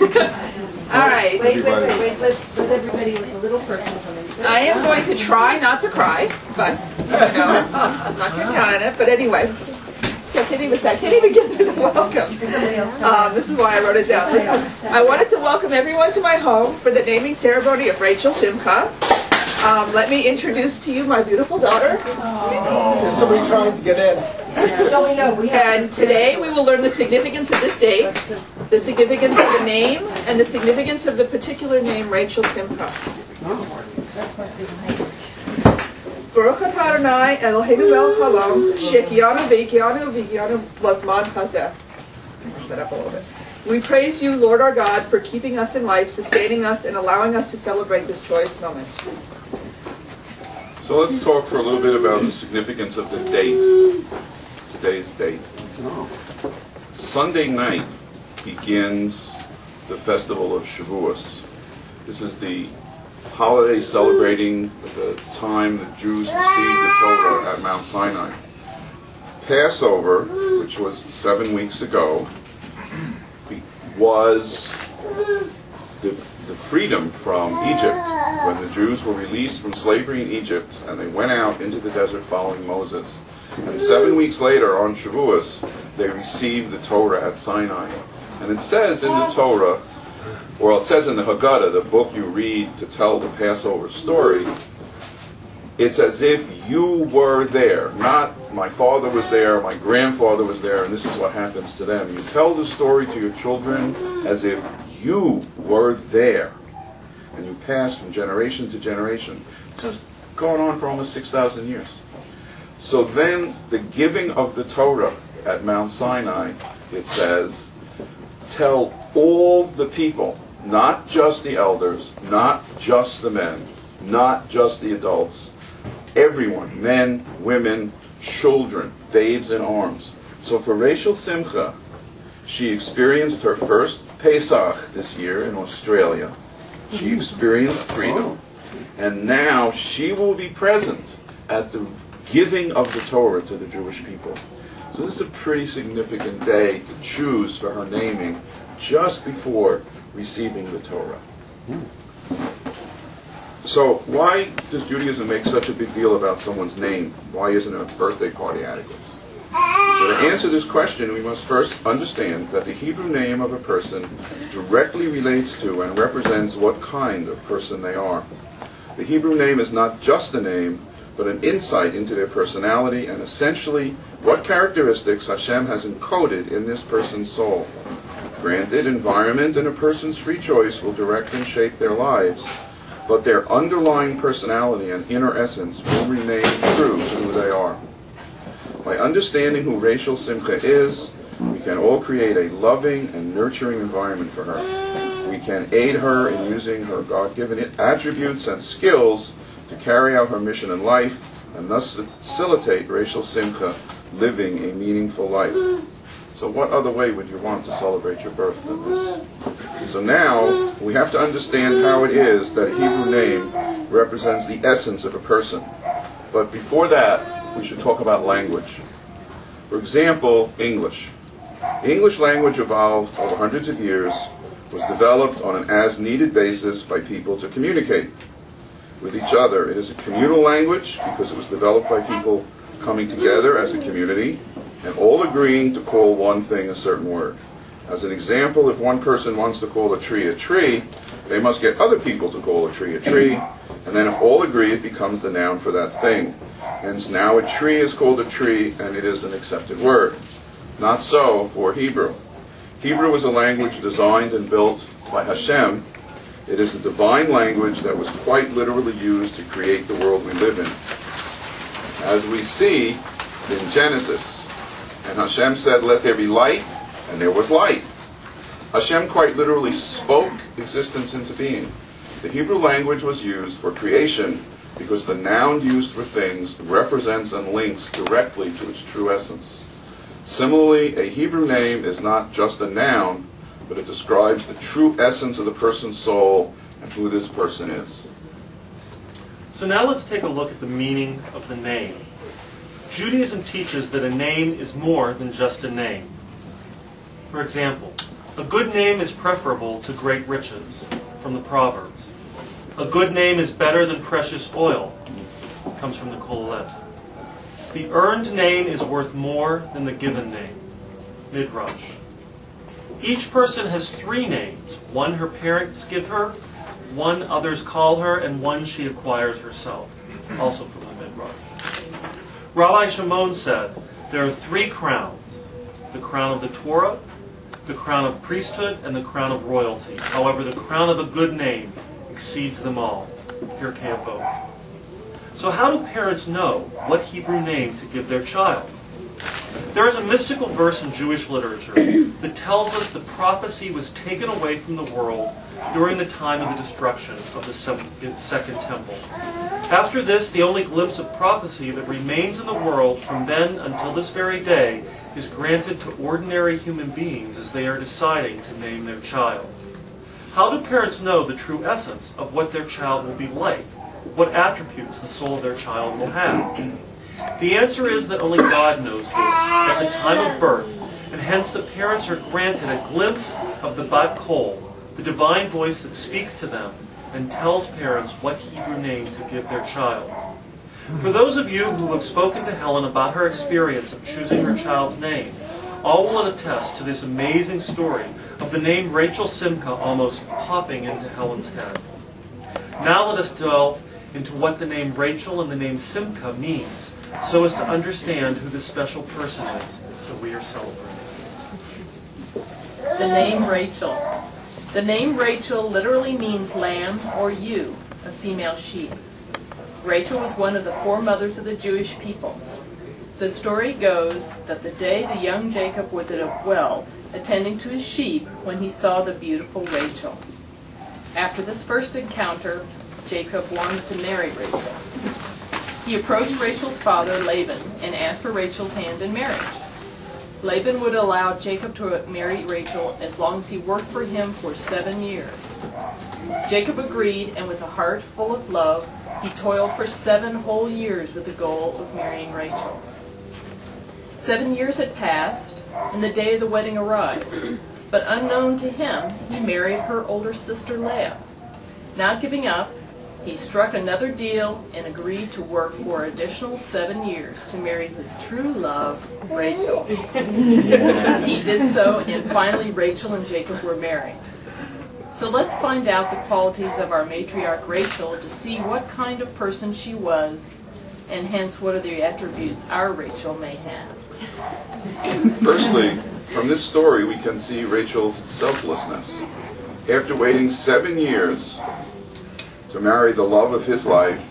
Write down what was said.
All right. Wait. Let everybody with a little person come in. I am going to try not to cry, but I'm not going to count on it. But anyway, so I can't even get through the welcome. This is why I wrote it down. Listen, I wanted to welcome everyone to my home for the naming ceremony of Rachel Simcha. Let me introduce to you my beautiful daughter. There's somebody trying to get in. And today we will learn the significance of this date, the significance of the name, and the significance of the particular name Rachel Simcha. Baruch atah Adonai Eloheinu melech haolam, she'eheyanu v'higeyanu lazman hazeh. Push that up a little bit. We praise you, Lord our God, for keeping us in life, sustaining us, and allowing us to celebrate this joyous moment. So let's talk for a little bit about the significance of the date, today's date. Sunday night begins the festival of Shavuos. This is the holiday celebrating the time the Jews received the Torah at Mount Sinai. Passover, which was 7 weeks ago, was the freedom from Egypt, when the Jews were released from slavery in Egypt and they went out into the desert following Moses. And 7 weeks later, on Shavuos, they received the Torah at Sinai. And it says in the Torah, or it says in the Haggadah, the book you read to tell the Passover story, it's as if you were there. Not my father was there, my grandfather was there, and this is what happens to them. You tell the story to your children as if you were there. And you pass from generation to generation. Just going on for almost 6,000 years. So then the giving of the Torah at Mount Sinai, it says, tell all the people, not just the elders, not just the men, not just the adults, everyone, men, women, children, babes in arms. So for Rachel Simcha, she experienced her first Pesach this year in Australia. She experienced freedom. And now she will be present at the giving of the Torah to the Jewish people. So this is a pretty significant day to choose for her naming just before receiving the Torah. So why does Judaism make such a big deal about someone's name? Why isn't a birthday party adequate? So to answer this question, we must first understand that the Hebrew name of a person directly relates to and represents what kind of person they are. The Hebrew name is not just a name, but an insight into their personality and essentially what characteristics Hashem has encoded in this person's soul. Granted, environment and a person's free choice will direct and shape their lives, but their underlying personality and inner essence will remain true to who they are. By understanding who Rachel Simcha is, we can all create a loving and nurturing environment for her. We can aid her in using her God-given attributes and skills to carry out her mission in life, and thus facilitate Rachel Simcha living a meaningful life. So what other way would you want to celebrate your birth than this? So now, we have to understand how it is that a Hebrew name represents the essence of a person. But before that, we should talk about language. For example, English. The English language evolved over hundreds of years, was developed on an as-needed basis by people to communicate with each other. It is a communal language because it was developed by people coming together as a community and all agreeing to call one thing a certain word. As an example, if one person wants to call a tree, they must get other people to call a tree, and then if all agree, it becomes the noun for that thing. Hence now a tree is called a tree, and it is an accepted word. Not so for Hebrew. Hebrew is a language designed and built by Hashem. It is a divine language that was quite literally used to create the world we live in. As we see in Genesis, and Hashem said, "Let there be light," and there was light. Hashem quite literally spoke existence into being. The Hebrew language was used for creation because the noun used for things represents and links directly to its true essence. Similarly, a Hebrew name is not just a noun, but it describes the true essence of the person's soul and who this person is. So now let's take a look at the meaning of the name. Judaism teaches that a name is more than just a name. For example, A good name is preferable to great riches, from the Proverbs. A good name is better than precious oil, comes from the Kohelet. The earned name is worth more than the given name, Midrash. Each person has 3 names, one her parents give her, one others call her, and one she acquires herself, also from the Midrash. Rabbi Shimon said, there are 3 crowns, the crown of the Torah, the crown of priesthood, and the crown of royalty. However, the crown of a good name exceeds them all. Pirkei Avot. So how do parents know what Hebrew name to give their child? There is a mystical verse in Jewish literature that tells us the prophecy was taken away from the world during the time of the destruction of the Second Temple. After this, the only glimpse of prophecy that remains in the world from then until this very day is granted to ordinary human beings as they are deciding to name their child. How do parents know the true essence of what their child will be like? What attributes the soul of their child will have? The answer is that only God knows this at the time of birth, and hence the parents are granted a glimpse of the Bat Kol, the divine voice that speaks to them and tells parents what Hebrew name to give their child. For those of you who have spoken to Helen about her experience of choosing her child's name, all will attest to this amazing story of the name Rachel Simcha almost popping into Helen's head. Now let us delve into what the name Rachel and the name Simcha means, so as to understand who this special person is that we are celebrating. The name Rachel. The name Rachel literally means lamb or ewe, a female sheep. Rachel was one of the 4 mothers of the Jewish people. The story goes that the day the young Jacob was at a well attending to his sheep when he saw the beautiful Rachel. After this first encounter, Jacob wanted to marry Rachel. He approached Rachel's father, Laban, and asked for Rachel's hand in marriage. Laban would allow Jacob to marry Rachel as long as he worked for him for 7 years. Jacob agreed, and with a heart full of love, he toiled for 7 whole years with the goal of marrying Rachel. 7 years had passed, and the day of the wedding arrived. But unknown to him, he married her older sister Leah. Not giving up, he struck another deal and agreed to work for an additional 7 years to marry his true love, Rachel. He did so, and finally Rachel and Jacob were married. So let's find out the qualities of our matriarch Rachel to see what kind of person she was, and hence what are the attributes our Rachel may have. Firstly, from this story we can see Rachel's selflessness. After waiting 7 years to marry the love of his life,